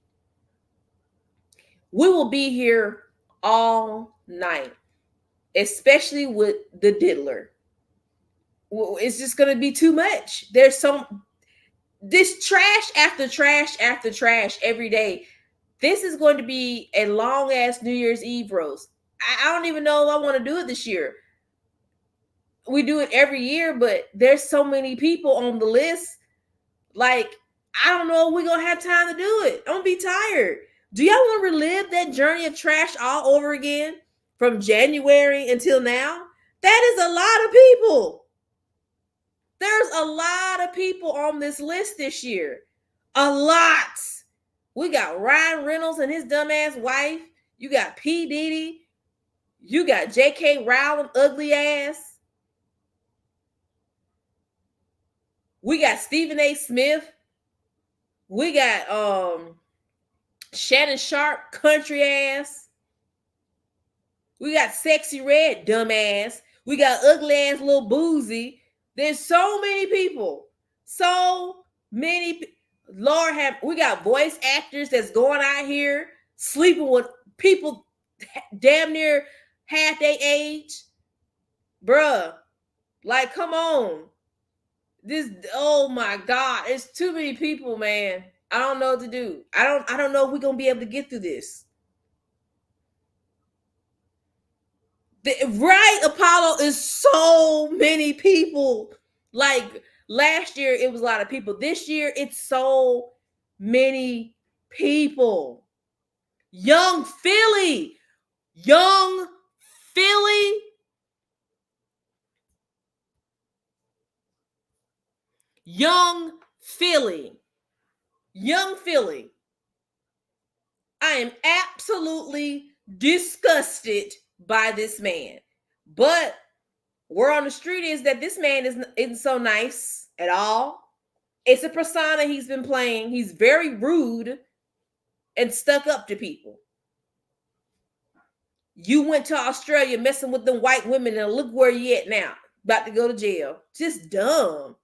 We will be here all night, especially with the diddler. It's just gonna be too much. There's this trash after trash after trash every day. This is going to be a long ass New Year's Eve roast. I don't even know if I want to do it this year. We do it every year, but there's so many people on the list. Like, I don't know if we're gonna have time to do it. I'm gonna be tired. Do y'all want to relive that journey of trash all over again from January until now? That is a lot of people. There's a lot of people on this list this year. A lot. We got Ryan Reynolds and his dumbass wife. You got P. Diddy. You got J.K. Rowling, ugly ass. We got Stephen A. Smith. We got Shannon Sharp, country ass. We got Sexy Red, dumbass. We got ugly ass little Boozy. There's so many people. So many. Lord have, we got voice actors that's going out here sleeping with people damn near half their age. Bruh. Like, come on. This, oh my God. It's too many people, man. I don't know what to do. I don't know if we're gonna be able to get through this. Right, Apollo, is so many people. Like last year, it was a lot of people. This year, it's so many people. Young Philly. Young Philly. Young Philly. Young Philly. I am absolutely disgusted by this man. But word on the street is that this man isn't so nice at all. It's a persona he's been playing. He's very rude and stuck up to people. You went to Australia messing with them white women, and look where you at now. About to go to jail. Just dumb.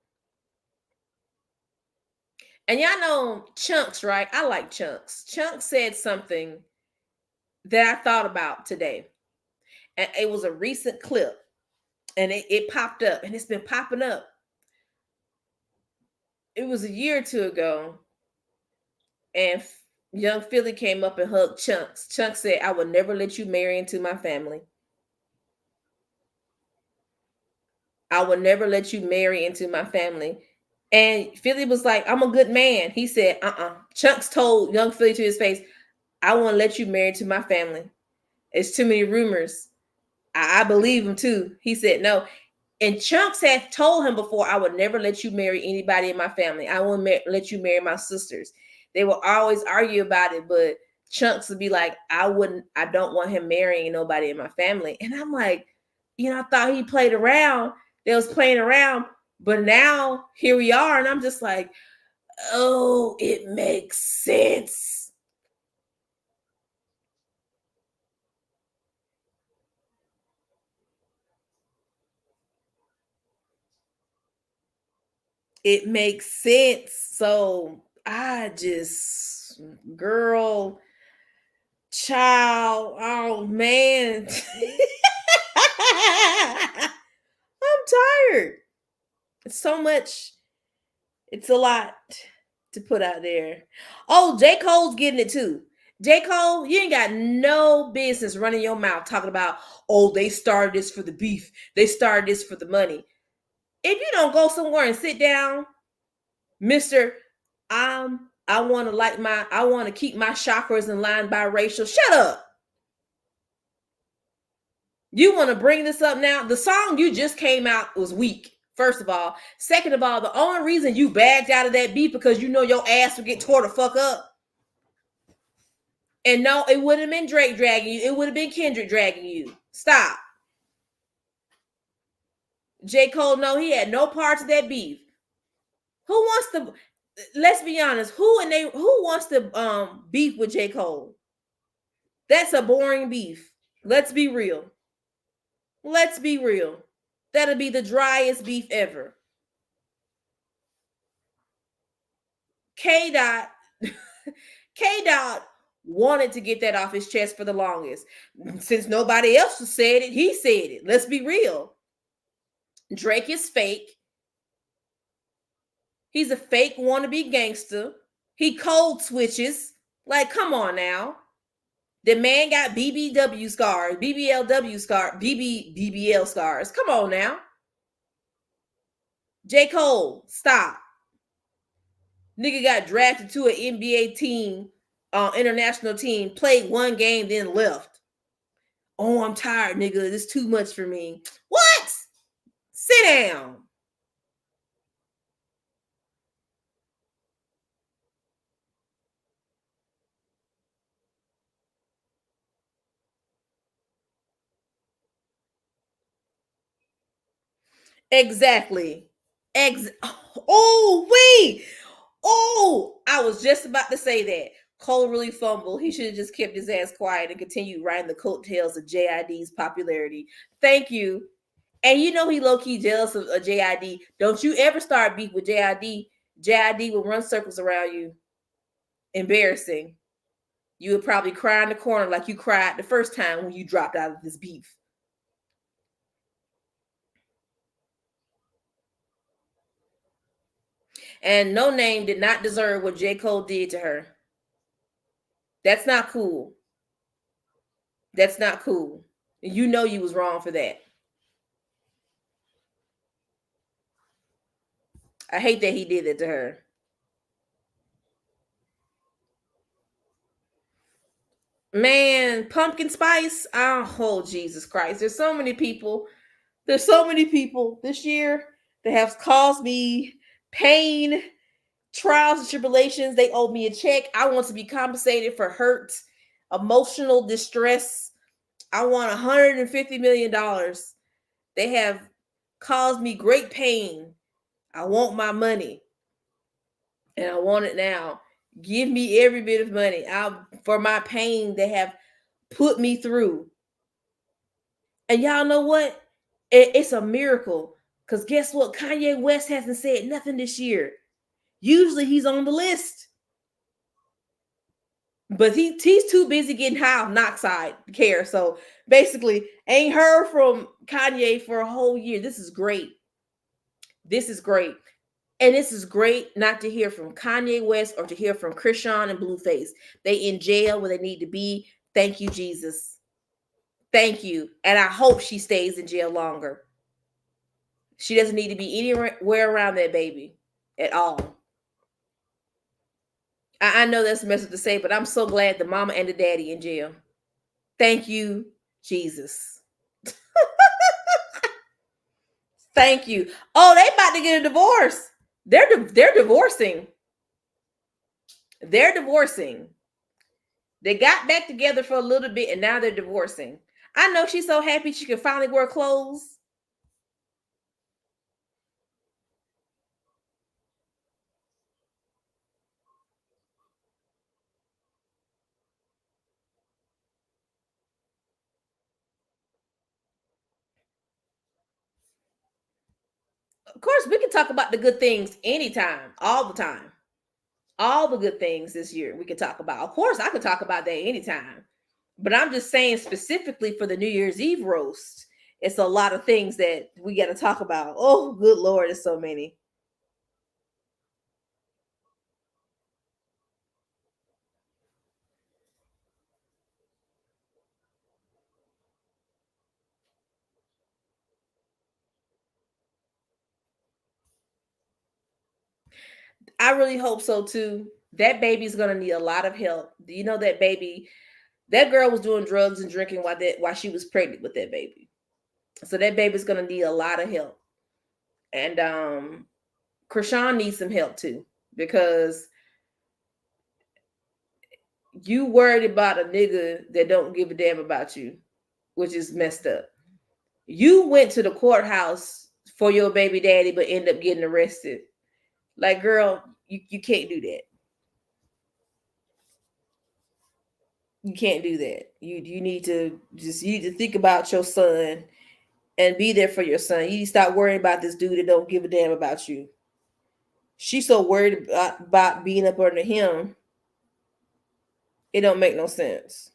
And y'all know Chunks, right? I like Chunks. Chunks said something that I thought about today. And it was a recent clip. And it popped up. And it's been popping up. It was a year or two ago. And young Philly came up and hugged Chunks. Chunks said, I will never let you marry into my family. I will never let you marry into my family. And Philly was like, I'm a good man. He said, Chunks told young Philly to his face, I won't let you marry to my family. It's too many rumors. I believe him too. He said no. And Chunks had told him before, I would never let you marry anybody in my family. I won't let you marry my sisters. They will always argue about it, but Chunks would be like, I don't want him marrying nobody in my family. And I'm like, I thought he played around. They was playing around. But now here we are, and I'm just like, oh, it makes sense. It makes sense. So I just, girl, child, oh man. I'm tired. It's so much. It's a lot to put out there. Oh, J. Cole's getting it too. J. Cole, you ain't got no business running your mouth talking about, oh, they started this for the beef. They started this for the money. If you don't go somewhere and sit down, Mr. I want to keep my chakras in line biracial. Shut up. You want to bring this up now? The song you just came out was weak. First of all. Second of all, the only reason you bagged out of that beef because you know your ass would get tore the fuck up. And no, it wouldn't have been Drake dragging you. It would have been Kendrick dragging you. Stop. J. Cole, no, he had no parts of that beef. Who wants to, let's be honest, who wants to beef with J. Cole? That's a boring beef. Let's be real. Let's be real. That'll be the driest beef ever. K-Dot wanted to get that off his chest for the longest. Since nobody else said it, he said it. Let's be real. Drake is fake. He's a fake wannabe gangster. He code switches. Like, come on now. The man got BBW scars, BBLW scars, BBL scars. Come on now. J. Cole, stop. Nigga got drafted to an NBA team, international team, played one game, then left. Oh, I'm tired, nigga. This is too much for me. What? Sit down. Exactly. Oh, wait. Oh, I was just about to say that. Cole really fumbled. He should have just kept his ass quiet and continued riding the coattails of JID's popularity. Thank you. And you know he low-key jealous of JID. Don't you ever start beef with JID. JID will run circles around you. Embarrassing. You would probably cry in the corner like you cried the first time when you dropped out of this beef. And No Name did not deserve what J. Cole did to her. That's not cool. That's not cool. You know you was wrong for that. I hate that he did it to her. Man, pumpkin spice. Oh, Jesus Christ. There's so many people. There's so many people this year that have caused me pain, trials, and tribulations. They owe me a check. I want to be compensated for hurt, emotional distress. I want $150 million. They have caused me great pain. I want my money. And I want it now. Give me every bit of money for my pain they have put me through. And y'all know what? It's a miracle. Because guess what? Kanye West hasn't said nothing this year. Usually he's on the list. But he's too busy getting high on Knoxide to care. So basically, ain't heard from Kanye for a whole year. This is great. This is great. And this is great not to hear from Kanye West or to hear from Krishan and Blueface. They in jail where they need to be. Thank you, Jesus. Thank you. And I hope she stays in jail longer. She doesn't need to be anywhere around that baby at all. I know that's messed up to say, but I'm so glad the mama and the daddy in jail. Thank you, Jesus. Thank you. Oh, they about to get a divorce. They're divorcing. They're divorcing. They got back together for a little bit and now they're divorcing. I know she's so happy she can finally wear clothes. Of course, we can talk about the good things anytime, all the time. All the good things this year we can talk about. Of course, I can talk about that anytime. But I'm just saying specifically for the New Year's Eve roast, it's a lot of things that we got to talk about. Oh, good Lord, there's so many. I really hope so too. That baby's gonna need a lot of help. You know that baby, that girl was doing drugs and drinking while she was pregnant with that baby. So that baby's gonna need a lot of help. And Krishan needs some help too, because you worried about a nigga that don't give a damn about you, which is messed up. You went to the courthouse for your baby daddy, but end up getting arrested. Like, girl, you can't do that. You can't do that. You need to think about your son and be there for your son. You need to stop worrying about this dude that don't give a damn about you. She's so worried about being up under him. It don't make no sense.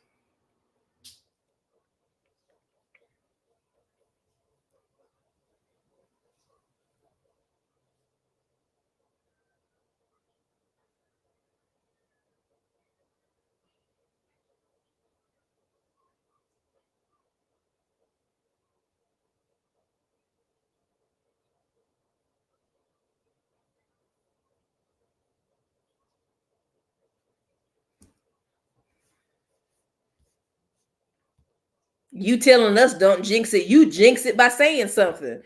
You telling us don't jinx it. You jinx it by saying something.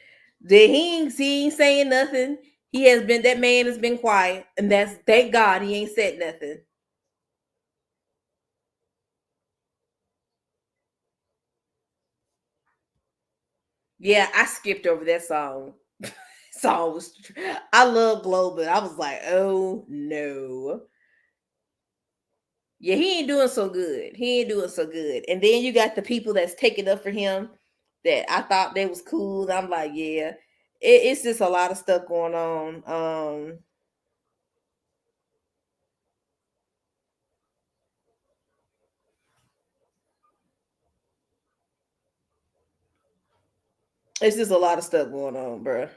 He ain't saying nothing. That man has been quiet. And that's thank God he ain't said nothing. Yeah, I skipped over that song. Song was I love Glow, but I was like, oh no. Yeah, he ain't doing so good. He ain't doing so good. And then you got the people that's taking up for him that I thought they was cool. I'm like, yeah, it's just a lot of stuff going on. It's just a lot of stuff going on, bro.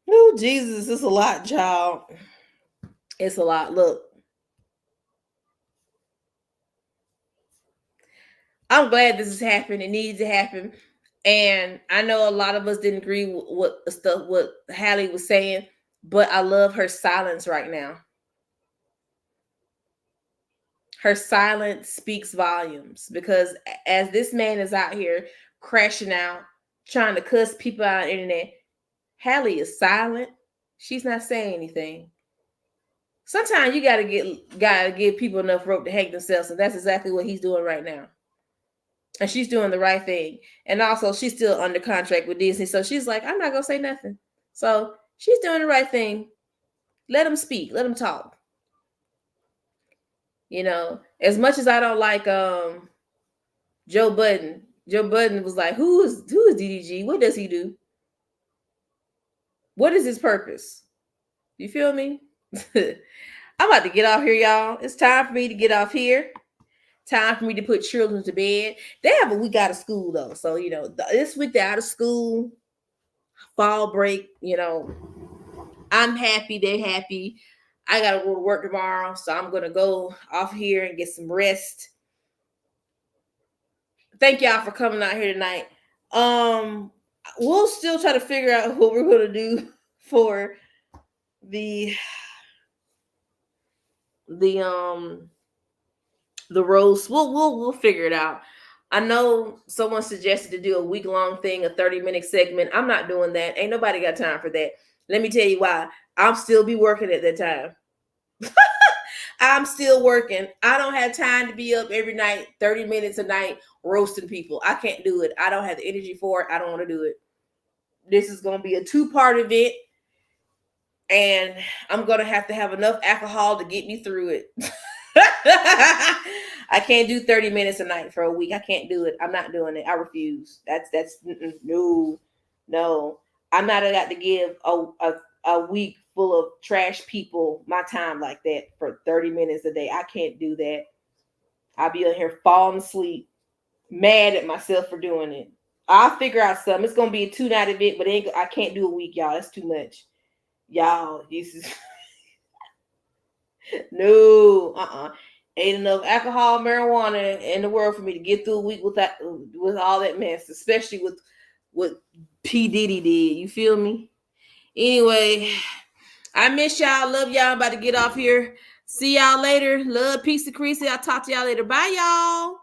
Oh, Jesus, it's a lot, child. It's a lot. Look, I'm glad this has happened. It needs to happen. And I know a lot of us didn't agree with what Hallie was saying, but I love her silence right now. Her silence speaks volumes because as this man is out here crashing out, trying to cuss people out on the internet, Hallie is silent. She's not saying anything. Sometimes you gotta give people enough rope to hang themselves, and that's exactly what he's doing right now. And she's doing the right thing. And also, she's still under contract with Disney, so she's like, I'm not gonna say nothing. So she's doing the right thing. Let him speak. Let him talk. You know, as much as I don't like Joe Budden. Joe Budden was like, who is DDG? What does he do? What is his purpose? You feel me? I'm about to get off here, y'all. It's time for me to get off here. Time for me to put children to bed. They have a week out of school though, so you know this week they're out of school, fall break. You know, I'm happy. They're happy. I gotta go to work tomorrow, so I'm gonna go off here and get some rest. Thank y'all for coming out here tonight. We'll still try to figure out what we're gonna do for the the um the roast. We'll figure it out. I know someone suggested to do a week-long thing, a 30-minute segment. I'm not doing that. Ain't nobody got time for that. Let me tell you why. I'll still be working at that time. I'm still working. I don't have time to be up every night, 30 minutes a night, roasting people. I can't do it. I don't have the energy for it. I don't want to do it. This is going to be a 2-part event, and I'm going to have enough alcohol to get me through it. I can't do 30 minutes a night for a week. I can't do it. I'm not doing it. I refuse. That's no. I'm not got to give a week full of trash people my time like that for 30 minutes a day. I can't do that. I'll be on here falling asleep, mad at myself for doing it. I'll figure out something. It's gonna be a 2-night event, but I can't do a week, y'all. That's too much. Y'all, this is no, ain't enough alcohol, marijuana in the world for me to get through a week with all that mess, especially with what P Diddy did. You feel me? Anyway, I miss y'all. Love y'all. I'm about to get off here. See y'all later. Love, peace, and creasy. I'll talk to y'all later. Bye, y'all.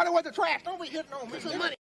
Everybody was the trash. Don't be hitting on me.
Some money.